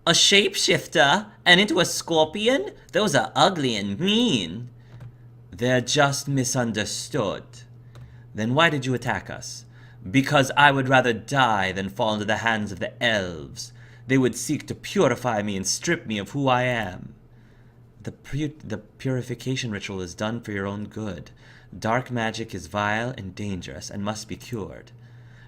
A shapeshifter? And into a scorpion? Those are ugly and mean. They're just misunderstood. Then why did you attack us? Because I would rather die than fall into the hands of the elves. They would seek to purify me and strip me of who I am. The purification ritual is done for your own good. Dark magic is vile and dangerous and must be cured.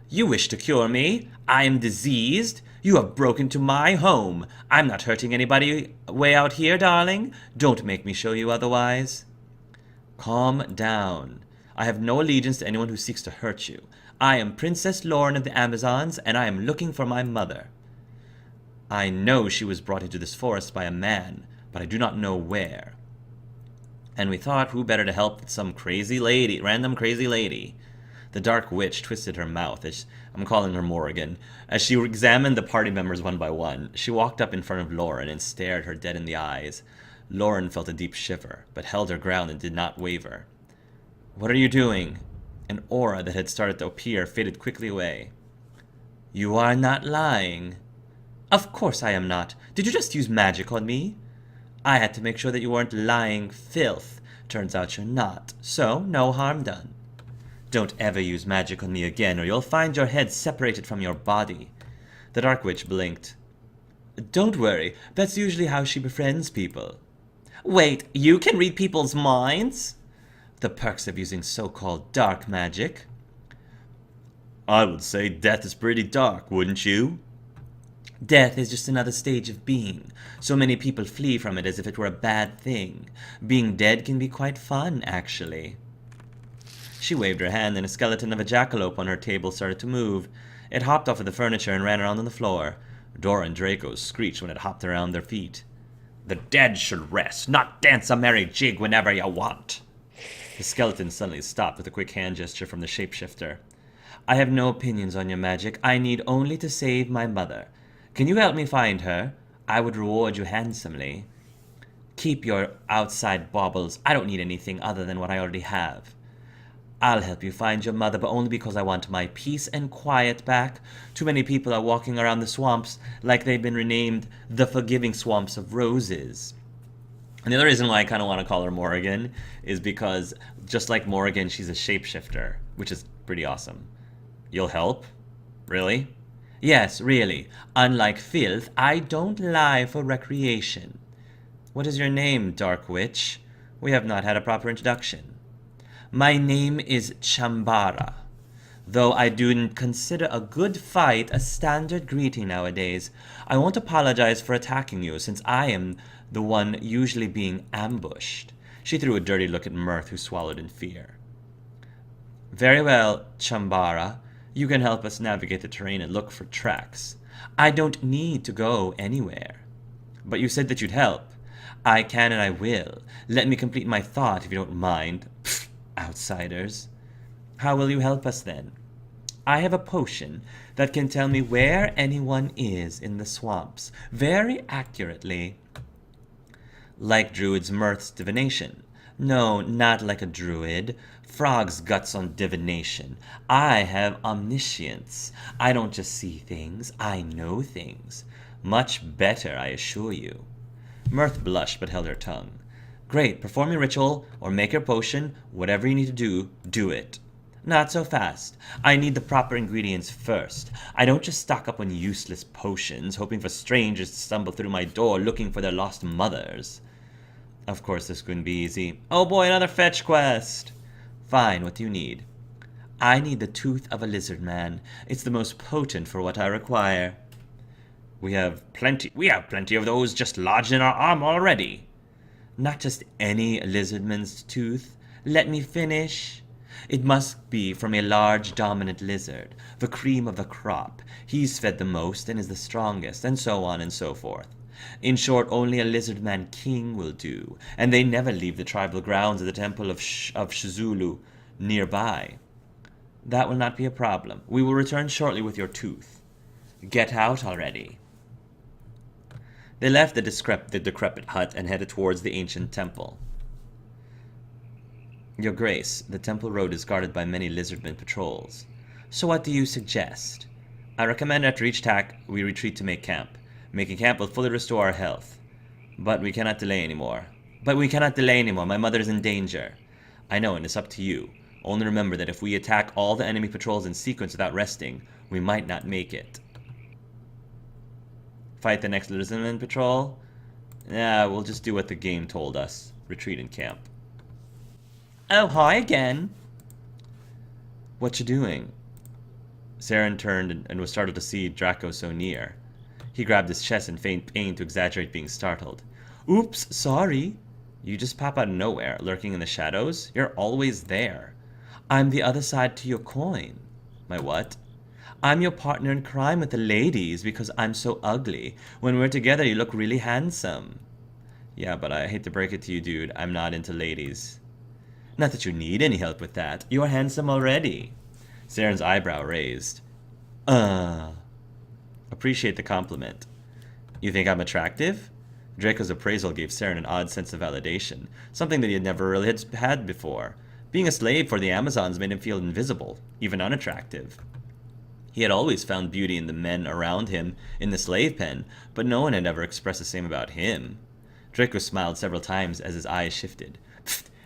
You wish to cure me? I am diseased? You have broken into my home. I'm not hurting anybody way out here, darling. Don't make me show you otherwise. Calm down. I have no allegiance to anyone who seeks to hurt you. I am Princess Loren of the Amazons, and I am looking for my mother. I know she was brought into this forest by a man, but I do not know where. And we thought who better to help than some crazy lady, random crazy lady. The dark witch twisted her mouth, I'm calling her Morrigan. As she examined the party members one by one, she walked up in front of Loren and stared her dead in the eyes. Loren felt a deep shiver, but held her ground and did not waver. What are you doing? An aura that had started to appear faded quickly away. You are not lying. Of course I am not. Did you just use magic on me? I had to make sure that you weren't lying filth. Turns out you're not, so no harm done. Don't ever use magic on me again, or you'll find your head separated from your body. The Dark Witch blinked. Don't worry, that's usually how she befriends people. Wait, you can read people's minds? The perks of using so-called dark magic. I would say death is pretty dark, wouldn't you? Death is just another stage of being. So many people flee from it as if it were a bad thing. Being dead can be quite fun, actually. She waved her hand, and a skeleton of a jackalope on her table started to move. It hopped off of the furniture and ran around on the floor. Dora and Draco screeched when it hopped around their feet. The dead should rest, not dance a merry jig whenever you want. The skeleton suddenly stopped with a quick hand gesture from the shapeshifter. I have no opinions on your magic. I need only to save my mother. Can you help me find her? I would reward you handsomely. Keep your outside baubles. I don't need anything other than what I already have. I'll help you find your mother, but only because I want my peace and quiet back. Too many people are walking around the swamps like they've been renamed the Forgiving Swamps of Roses. And the other reason why I kind of want to call her Morrigan is because, just like Morrigan, she's a shapeshifter, which is pretty awesome. You'll help? Really? Yes, really. Unlike filth, I don't lie for recreation. What is your name, Dark Witch? We have not had a proper introduction. My name is Chambara, though I do consider a good fight a standard greeting nowadays. I won't apologize for attacking you, since I am the one usually being ambushed. She threw a dirty look at Mirth, who swallowed in fear. Very well, Chambara. You can help us navigate the terrain and look for tracks. I don't need to go anywhere. But you said that you'd help. I can and I will. Let me complete my thought, if you don't mind. Pfft. Outsiders. How will you help us then? I have a potion that can tell me where anyone is in the swamps, very accurately. Like Druid's Mirth's divination. No, not like a druid. Frog's guts on divination. I have omniscience. I don't just see things, I know things. Much better, I assure you. Mirth blushed but held her tongue. Great, perform your ritual, or make your potion, whatever you need to do, do it. Not so fast. I need the proper ingredients first. I don't just stock up on useless potions, hoping for strangers to stumble through my door looking for their lost mothers. Of course this couldn't be easy. Oh boy, another fetch quest! Fine, what do you need? I need the tooth of a lizard man. It's the most potent for what I require. We have plenty of those just lodged in our arm already. Not just any lizardman's tooth. Let me finish. It must be from a large dominant lizard, the cream of the crop. He's fed the most and is the strongest, and so on and so forth. In short, only a lizardman king will do, and they never leave the tribal grounds of the temple of Shizulu nearby. That will not be a problem. We will return shortly with your tooth. Get out already. They left the decrepit hut and headed towards the ancient temple. Your Grace, the temple road is guarded by many lizardmen patrols. So what do you suggest? I recommend after each attack we retreat to make camp. Making camp will fully restore our health. But we cannot delay anymore. My mother is in danger. I know, and it's up to you. Only remember that if we attack all the enemy patrols in sequence without resting, we might not make it. Fight the next Lizardman patrol? Yeah, we'll just do what the game told us. Retreat and camp. Oh, hi again. What you doing? Saren turned and was startled to see Draco so near. He grabbed his chest and feigned pain to exaggerate being startled. Oops, sorry. You just pop out of nowhere, lurking in the shadows? You're always there. I'm the other side to your coin. My what? I'm your partner in crime with the ladies because I'm so ugly. When we're together, you look really handsome. Yeah, but I hate to break it to you, dude. I'm not into ladies. Not that you need any help with that. You're handsome already. Saren's eyebrow raised. Appreciate the compliment. You think I'm attractive? Draco's appraisal gave Saren an odd sense of validation, something that he had never really had before. Being a slave for the Amazons made him feel invisible, even unattractive. He had always found beauty in the men around him in the slave pen, but no one had ever expressed the same about him. Draco smiled several times as his eyes shifted.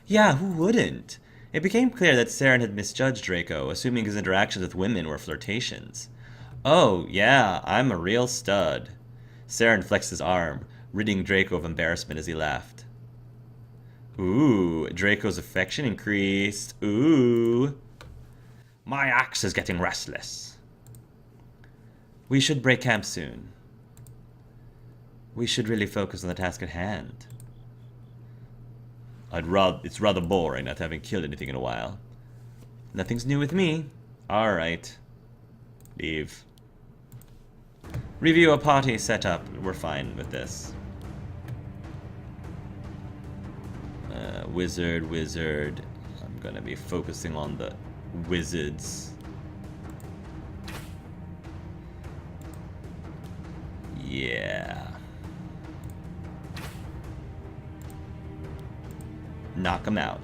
Yeah, who wouldn't? It became clear that Saren had misjudged Draco, assuming his interactions with women were flirtations. Oh, yeah, I'm a real stud. Saren flexed his arm, ridding Draco of embarrassment as he laughed. Ooh, Draco's affection increased. Ooh. My axe is getting restless. We should break camp soon. We should really focus on the task at hand. It's rather boring not having killed anything in a while. Nothing's new with me. Alright. Leave. Review a party setup. We're fine with this. Wizard. I'm gonna be focusing on the wizards. Yeah. Knock him out.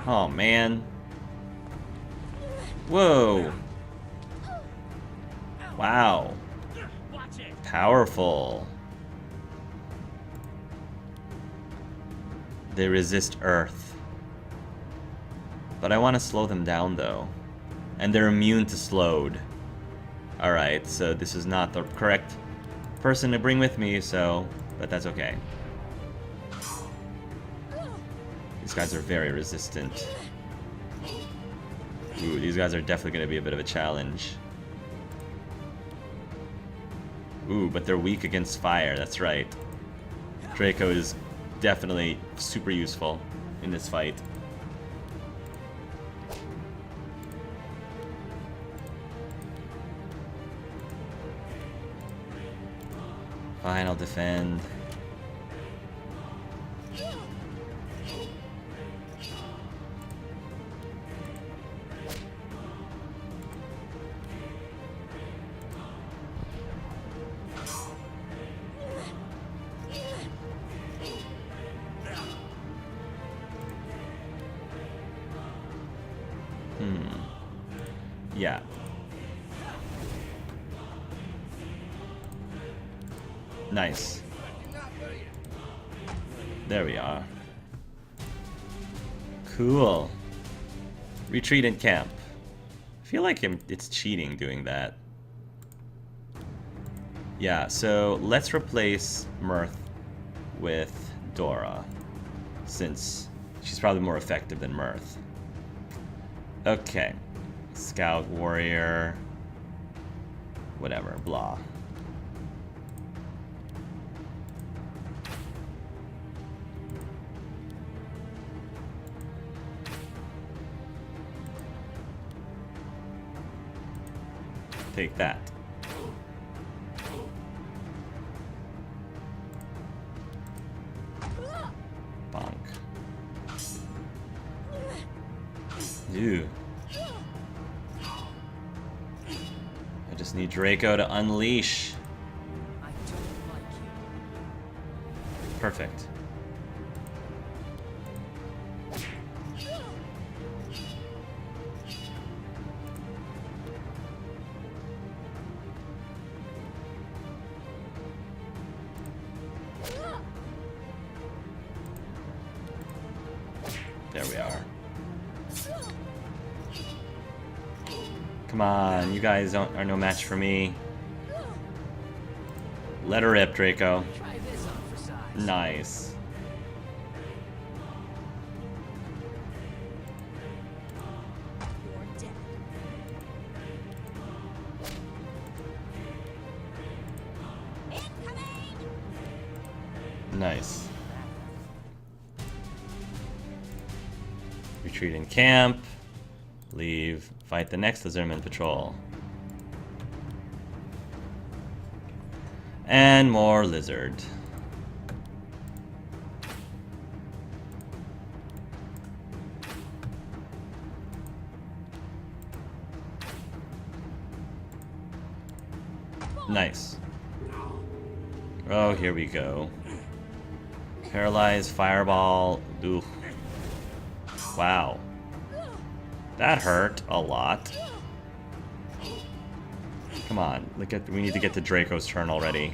Oh, man. Whoa. Wow. Powerful. They resist Earth. But I want to slow them down, though. And they're immune to slowed. Alright, so this is not the correct person to bring with me, so... But that's okay. These guys are very resistant. Ooh, these guys are definitely going to be a bit of a challenge. Ooh, but they're weak against fire, that's right. Draco is definitely super useful in this fight. Fine, I'll defend. Yeah. Nice. There we are. Cool. Retreat and camp. I feel like it's cheating doing that. Yeah, so let's replace Mirth with Dora, since she's probably more effective than Mirth. Okay. Scout, warrior, whatever, blah. Take that. Bonk. Ew. I just need Draco to unleash. I don't like you. Perfect. There we are. Come on, you guys are no match for me. Let her rip, Draco. Try this on for size. Nice. You're dead. Incoming! Nice. Retreat in camp. Leave. Fight the next Lizardman patrol. And more lizard. Nice. Oh, here we go. Paralyze, fireball. Ooh. Wow. That hurt a lot. Come on, we need to get to Draco's turn already.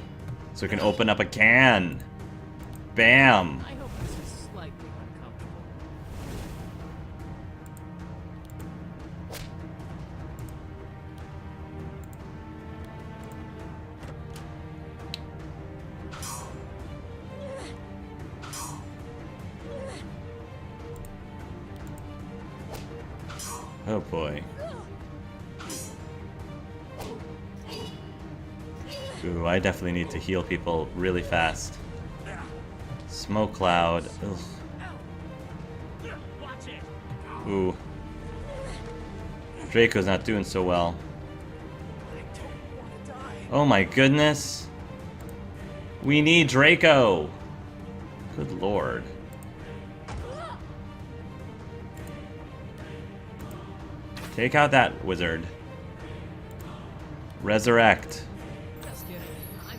So we can open up a can. Bam! I hope this is slightly uncomfortable. Oh boy. Ooh, I definitely need to heal people really fast. Smoke cloud. Ugh. Ooh. Draco's not doing so well. Oh my goodness. We need Draco. Good lord. Take out that wizard. Resurrect. Just kidding. I'm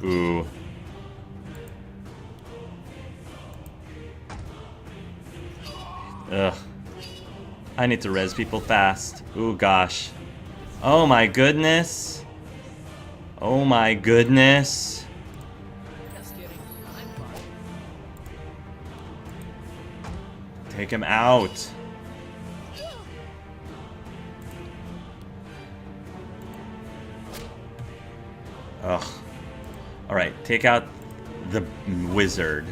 fine. Ooh. Ugh. I need to res people fast. Ooh, gosh. Oh my goodness. Oh my goodness. Just kidding. I'm fine. Take him out. Ugh. Alright, take out the wizard.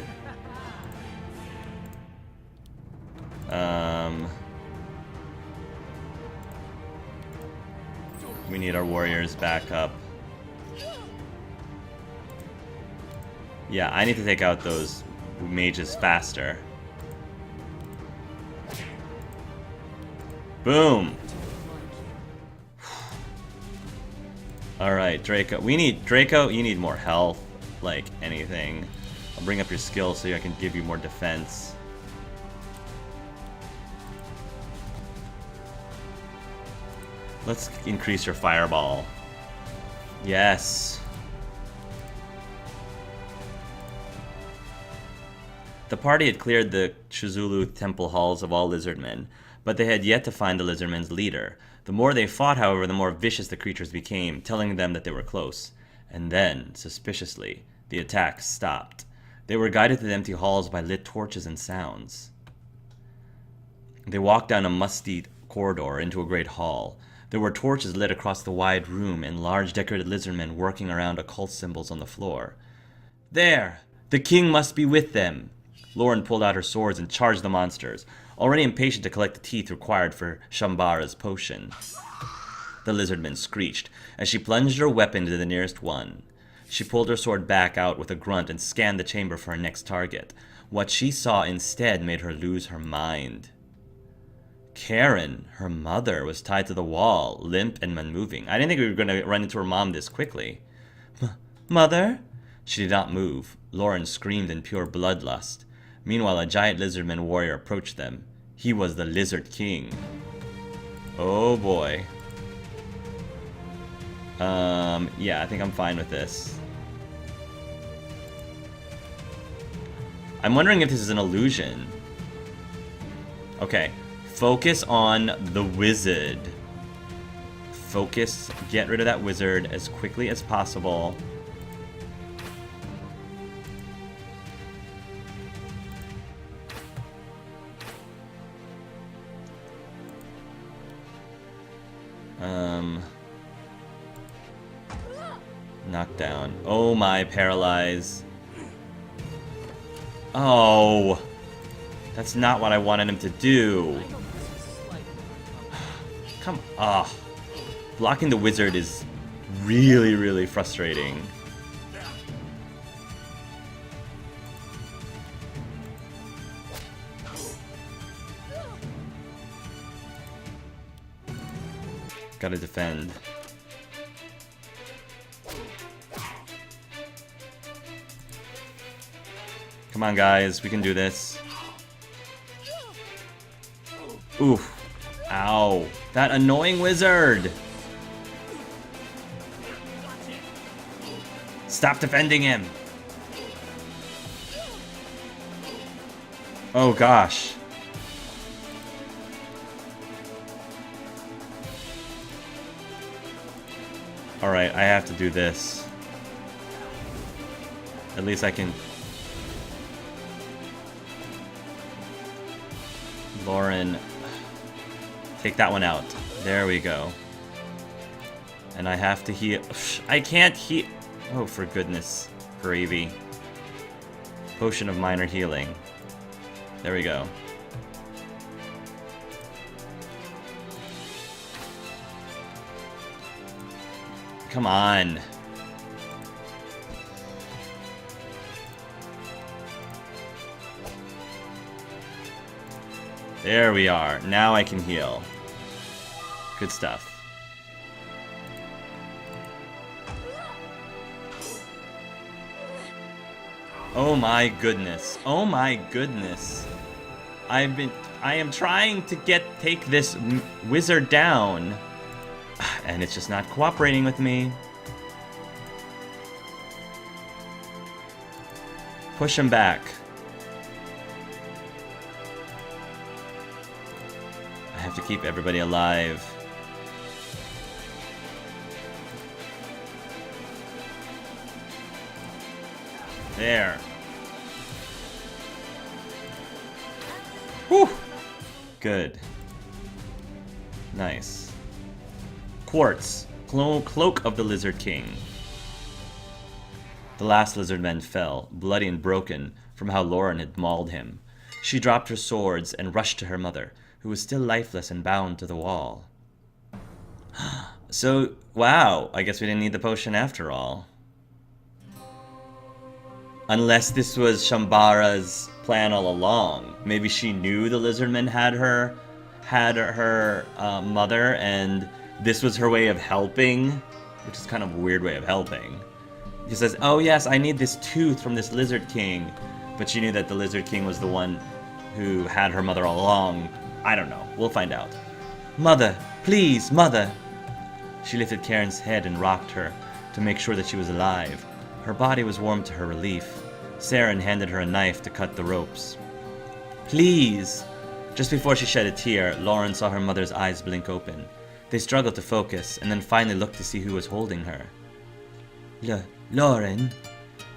We need our warriors back up. Yeah, I need to take out those mages faster. Boom! Alright, Draco. Draco, you need more health. Like anything. I'll bring up your skill so I can give you more defense. Let's increase your fireball. Yes. The party had cleared the Chuzulu temple halls of all lizardmen, but they had yet to find the lizardmen's leader. The more they fought, however, the more vicious the creatures became, telling them that they were close. And then, suspiciously, the attacks stopped. They were guided to the empty halls by lit torches and sounds. They walked down a musty corridor into a great hall. There were torches lit across the wide room and large decorated lizardmen working around occult symbols on the floor. There! The king must be with them! Loren pulled out her swords and charged the monsters, already impatient to collect the teeth required for Shambhara's potion. The lizardman screeched as she plunged her weapon into the nearest one. She pulled her sword back out with a grunt and scanned the chamber for her next target. What she saw instead made her lose her mind. Karen, her mother, was tied to the wall, limp and unmoving. I didn't think we were going to run into her mom this quickly. Mother? She did not move. Loren screamed in pure bloodlust. Meanwhile, a giant lizardman warrior approached them. He was the Lizard King. Oh boy. Yeah, I think I'm fine with this. I'm wondering if this is an illusion. Okay. Focus on the wizard. Focus. Get rid of that wizard as quickly as possible. Knockdown. Oh my, paralyze. Oh. That's not what I wanted him to do. I know this is slightly uncomfortable. Come on. Blocking the wizard is really, really frustrating. Gotta defend. Come on, guys. We can do this. Oof. Ow. That annoying wizard! Stop defending him! Oh gosh. Alright, I have to do this. At least I can... Loren... Take that one out. There we go. And I have to heal... I can't heal... Oh, for goodness. Gravy. Potion of minor healing. There we go. Come on. There we are. Now I can heal. Good stuff. Oh my goodness. Oh my goodness. I am trying to take this wizard down. And it's just not cooperating with me. Push him back. I have to keep everybody alive. There. Whew. Good. Nice. Quartz. Cloak of the Lizard King. The last lizard man fell, bloody and broken from how Loren had mauled him. She dropped her swords and rushed to her mother, who was still lifeless and bound to the wall. So, wow, I guess we didn't need the potion after all. Unless this was Shambhara's plan all along. Maybe she knew the lizardman had her mother, and this was her way of helping, which is kind of a weird way of helping. He says, oh yes, I need this tooth from this Lizard King. But she knew that the Lizard King was the one who had her mother all along. I don't know. We'll find out. Mother, please, mother. She lifted Karen's head and rocked her to make sure that she was alive. Her body was warm to her relief. Saren handed her a knife to cut the ropes. Please. Just before she shed a tear, Loren saw her mother's eyes blink open. They struggled to focus, and then finally looked to see who was holding her. Loren.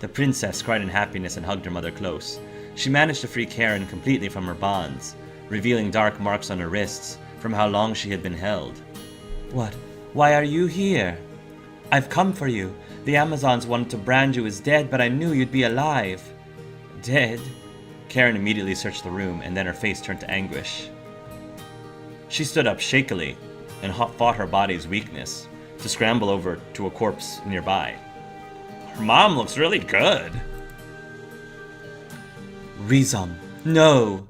The princess cried in happiness and hugged her mother close. She managed to free Karen completely from her bonds, revealing dark marks on her wrists from how long she had been held. What? Why are you here? I've come for you. The Amazons wanted to brand you as dead, but I knew you'd be alive. Dead? Karen immediately searched the room, and then her face turned to anguish. She stood up shakily and fought her body's weakness to scramble over to a corpse nearby. Her mom looks really good. Rizom, no!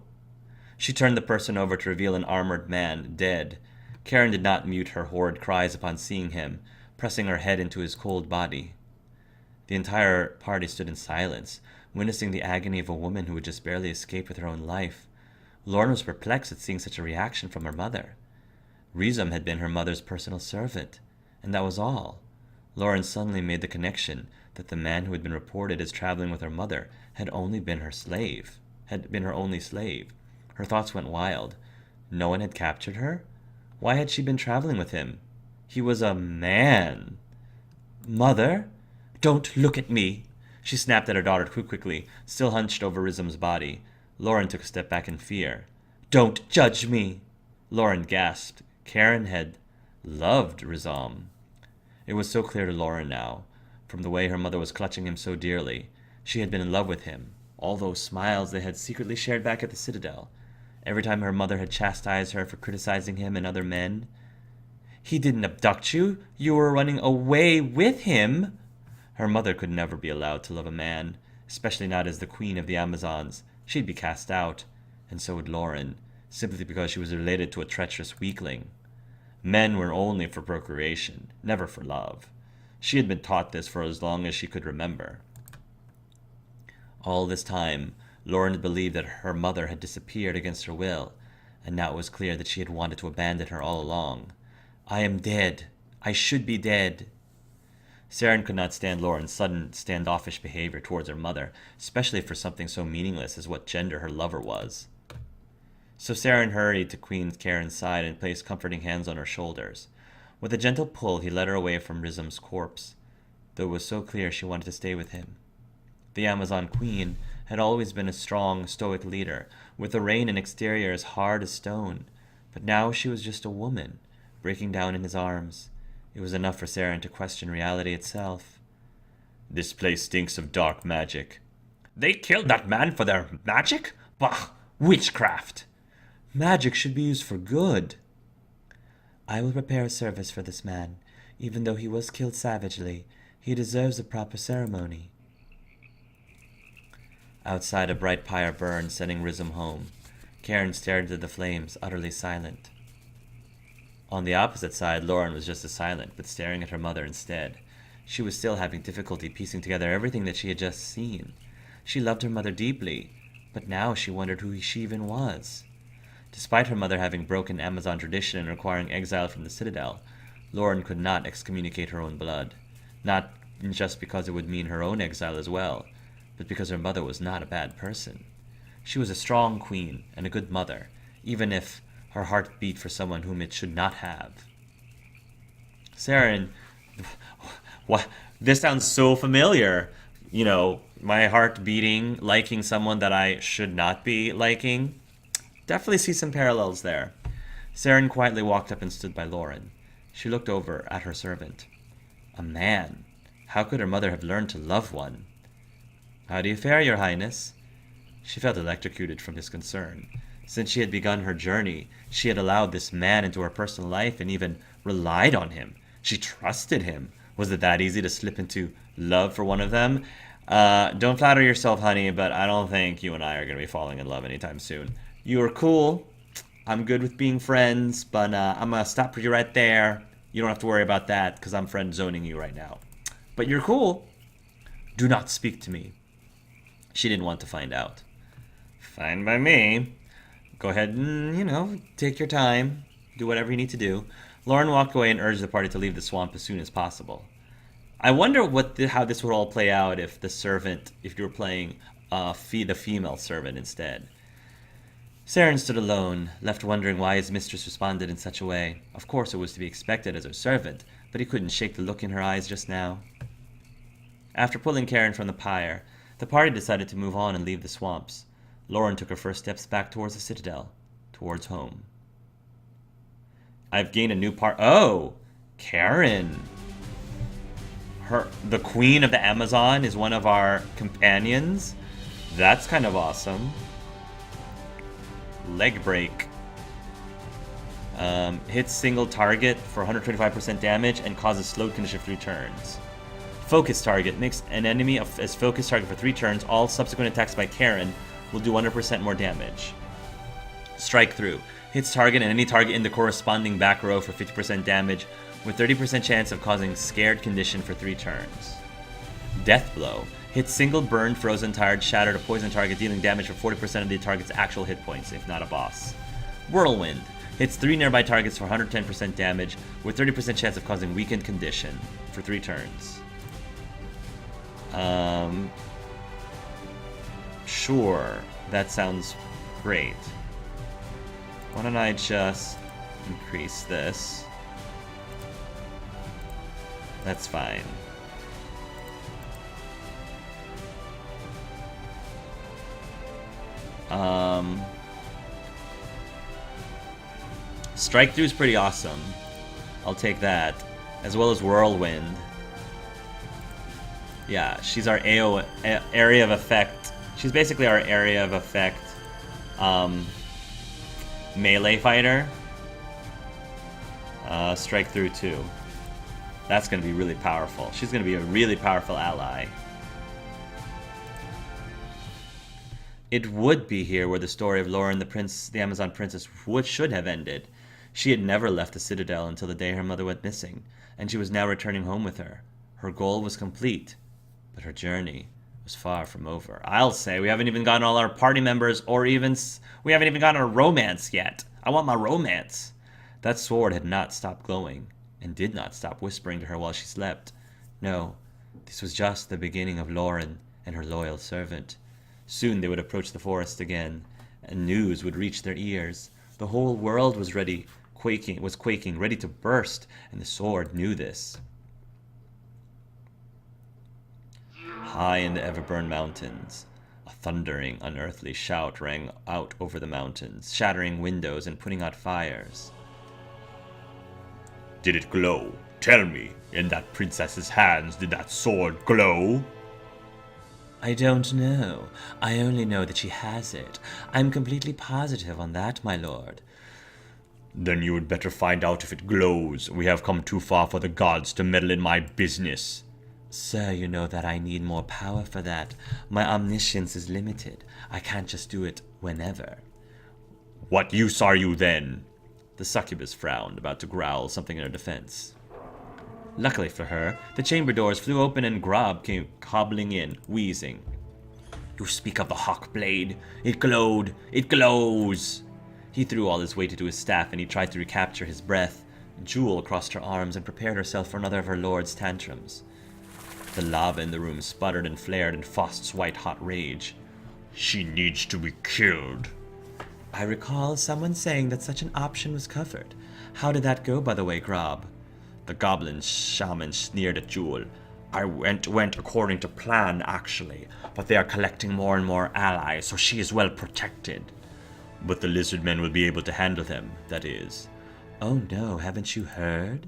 She turned the person over to reveal an armored man, dead. Karen did not mute her horrid cries upon seeing him, pressing her head into his cold body. The entire party stood in silence, witnessing the agony of a woman who had just barely escaped with her own life. Loren was perplexed at seeing such a reaction from her mother. Rizom had been her mother's personal servant, and that was all. Loren suddenly made the connection that the man who had been reported as traveling with her mother had only been her slave, had been her only slave. Her thoughts went wild. No one had captured her? Why had she been traveling with him? He was a man. Mother? Don't look at me! She snapped at her daughter too quickly, still hunched over Rizom's body. Loren took a step back in fear. Don't judge me! Loren gasped. Karen had loved Rizom. It was so clear to Loren now, from the way her mother was clutching him so dearly. She had been in love with him. All those smiles they had secretly shared back at the Citadel. Every time her mother had chastised her for criticizing him and other men. He didn't abduct you. You were running away with him. Her mother could never be allowed to love a man, especially not as the queen of the Amazons. She'd be cast out, and so would Loren, simply because she was related to a treacherous weakling. Men were only for procreation, never for love. She had been taught this for as long as she could remember. All this time, Loren had believed that her mother had disappeared against her will, and now it was clear that she had wanted to abandon her all along. I am dead. I should be dead. Saren could not stand Loren's sudden standoffish behavior towards her mother, especially for something so meaningless as what gender her lover was. So Saren hurried to Queen Karen's side and placed comforting hands on her shoulders. With a gentle pull, he led her away from Rizom's corpse, though it was so clear she wanted to stay with him. The Amazon Queen had always been a strong, stoic leader, with a rein and exterior as hard as stone, but now she was just a woman, breaking down in his arms. It was enough for Saren to question reality itself. This place stinks of dark magic. They killed that man for their magic? Bah! Witchcraft! Magic should be used for good. I will prepare a service for this man. Even though he was killed savagely, he deserves a proper ceremony. Outside, a bright pyre burned, sending Rizom home. Karen stared into the flames, utterly silent. On the opposite side, Loren was just as silent, but staring at her mother instead. She was still having difficulty piecing together everything that she had just seen. She loved her mother deeply, but now she wondered who she even was. Despite her mother having broken Amazon tradition and requiring exile from the Citadel, Loren could not excommunicate her own blood. Not just because it would mean her own exile as well, but because her mother was not a bad person. She was a strong queen and a good mother, even if her heart beat for someone whom it should not have. Saren, what? This sounds so familiar. You know, my heart beating, liking someone that I should not be liking. Definitely see some parallels there. Saren quietly walked up and stood by Loren. She looked over at her servant. A man. How could her mother have learned to love one? How do you fare, Your Highness? She felt electrocuted from his concern. Since she had begun her journey, she had allowed this man into her personal life and even relied on him. She trusted him. Was it that easy to slip into love for one of them? Don't flatter yourself, honey, but I don't think you and I are going to be falling in love anytime soon. You are cool. I'm good with being friends, but I'm going to stop you right there. You don't have to worry about that because I'm friend zoning you right now. But you're cool. Do not speak to me. She didn't want to find out. Fine by me. Go ahead and, take your time. Do whatever you need to do. Loren walked away and urged the party to leave the swamp as soon as possible. I wonder how this would all play out if you were playing the female servant instead. Saren stood alone, left wondering why his mistress responded in such a way. Of course it was to be expected as her servant, but he couldn't shake the look in her eyes just now. After pulling Karen from the pyre, the party decided to move on and leave the swamps. Loren took her first steps back towards the Citadel, towards home. I've gained a new Oh! Karen! The Queen of the Amazon is one of our companions? That's kind of awesome. Leg break. Hits single target for 125% damage and causes slowed condition for 3 turns. Focus target. Makes an enemy as focus target for 3 turns. All subsequent attacks by Karen will do 100% more damage. Strike through. Hits target and any target in the corresponding back row for 50% damage, with 30% chance of causing scared condition for 3 turns. Death blow. Hits single burned, frozen, tired, shattered, or poisoned target, dealing damage for 40% of the target's actual hit points, if not a boss. Whirlwind. Hits 3 nearby targets for 110% damage, with 30% chance of causing weakened condition for 3 turns. Sure. That sounds great. Why don't I just increase this? That's fine. Strike through is pretty awesome. I'll take that. As well as Whirlwind. Yeah, she's our area of effect. She's basically our area of effect melee fighter. Strike through too. That's going to be really powerful. She's going to be a really powerful ally. It would be here where the story of Loren, the Amazon princess, should have ended. She had never left the citadel until the day her mother went missing, and she was now returning home with her. Her goal was complete, but her journey was far from over. I'll say we haven't even gotten all our party members, or even we haven't even gotten our romance yet. I want my romance. That sword had not stopped glowing, and did not stop whispering to her while she slept. No, this was just the beginning of Loren and her loyal servant. Soon they would approach the forest again, and news would reach their ears. The whole world was quaking, ready to burst, and the sword knew this. High in the Everburn Mountains, a thundering, unearthly shout rang out over the mountains, shattering windows and putting out fires. Did it glow? Tell me, in that princess's hands, did that sword glow? I don't know. I only know that she has it. I'm completely positive on that, my lord. Then you would better find out if it glows. We have come too far for the gods to meddle in my business. Sir, you know that I need more power for that. My omniscience is limited. I can't just do it whenever. What use are you then? The succubus frowned, about to growl something in her defense. Luckily for her, the chamber doors flew open and Grob came hobbling in, wheezing. You speak of the hawk blade. It glowed. It glows. He threw all his weight into his staff and he tried to recapture his breath. Jewel crossed her arms and prepared herself for another of her lord's tantrums. The lava in the room sputtered and flared in Faust's white-hot rage. She needs to be killed. I recall someone saying that such an option was covered. How did that go, by the way, Grob? The goblin shaman sneered at Jewel. I went according to plan, actually, but they are collecting more and more allies, so she is well protected. But the lizard men will be able to handle them, that is. Oh no, haven't you heard?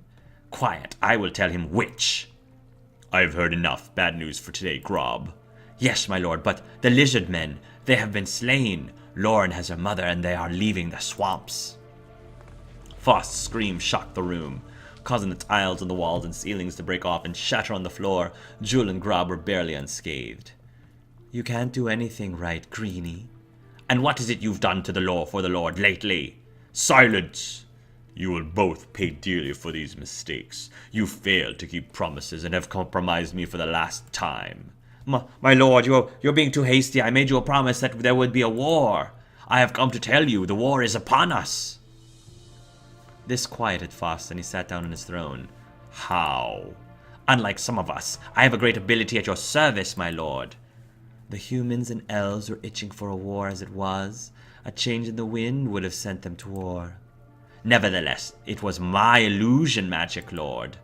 Quiet, I will tell him which. I've heard enough. Bad news for today, Grob. Yes, my lord, but the lizard men, they have been slain. Loren has her mother and they are leaving the swamps. Faust's scream shocked the room, causing the tiles on the walls and ceilings to break off and shatter on the floor. Jewel and Grob were barely unscathed. You can't do anything right, Greenie. And what is it you've done to the law for the Lord lately? Silence! You will both pay dearly for these mistakes. You failed to keep promises and have compromised me for the last time. My lord, you're being too hasty. I made you a promise that there would be a war. I have come to tell you the war is upon us. This quieted Faust and he sat down on his throne. How? Unlike some of us, I have a great ability at your service, my lord. The humans and elves were itching for a war as it was. A change in the wind would have sent them to war. Nevertheless, it was my illusion magic, lord.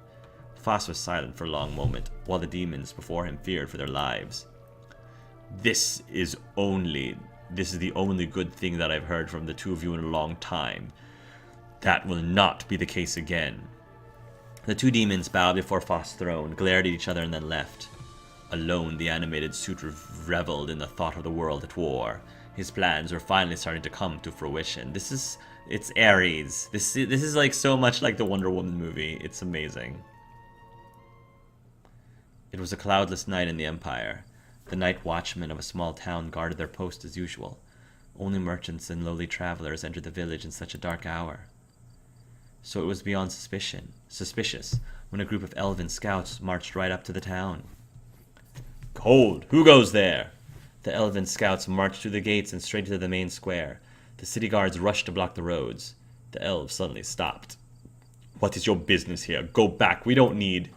Faust was silent for a long moment, while the demons before him feared for their lives. This is the only good thing that I've heard from the two of you in a long time. That will not be the case again. The two demons bowed before Faust's throne, glared at each other, and then left. Alone, the animated suit reveled in the thought of the world at war. His plans were finally starting to come to fruition. It's Ares. This is like so much like the Wonder Woman movie. It's amazing. It was a cloudless night in the Empire. The night watchmen of a small town guarded their post as usual. Only merchants and lowly travelers entered the village in such a dark hour. So it was beyond suspicious, when a group of elven scouts marched right up to the town. Hold! Who goes there? The elven scouts marched through the gates and straight into the main square. The city guards rushed to block the roads. The elves suddenly stopped. What is your business here? Go back. We don't need...